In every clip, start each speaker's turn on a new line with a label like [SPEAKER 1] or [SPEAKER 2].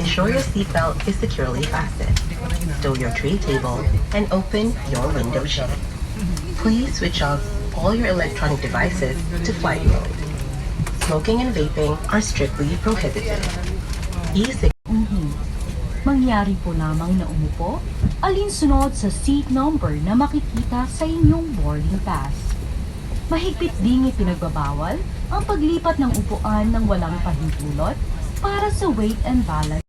[SPEAKER 1] Ensure your seatbelt is securely fastened. Stow your tray table and open your window shade. Please switch off all your electronic devices to flight mode. Smoking and vaping are strictly prohibited.
[SPEAKER 2] Mangyari po lamang na umupo, alinsunod sa seat number na makikita sa inyong boarding pass. Mahigpit ding ipinagbabawal ang paglipat ng upuan ng walang pahintulot para sa weight and balance.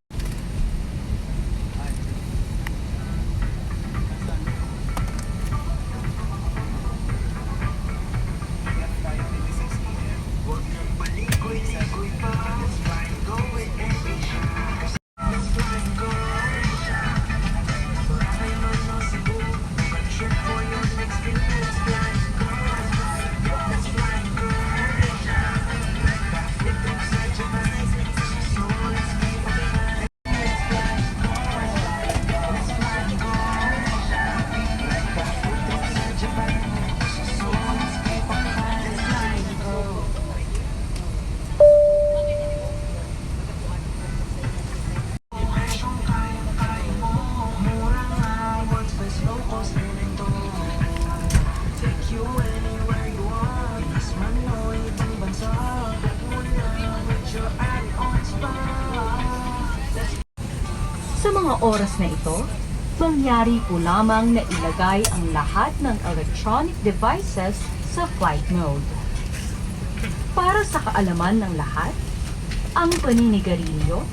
[SPEAKER 2] Sa mga oras na ito, mangyari po lamang na ilagay ang lahat ng electronic devices sa flight mode. Para sa kaalaman ng lahat, ang paninigarilyo,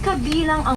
[SPEAKER 2] kabilang ang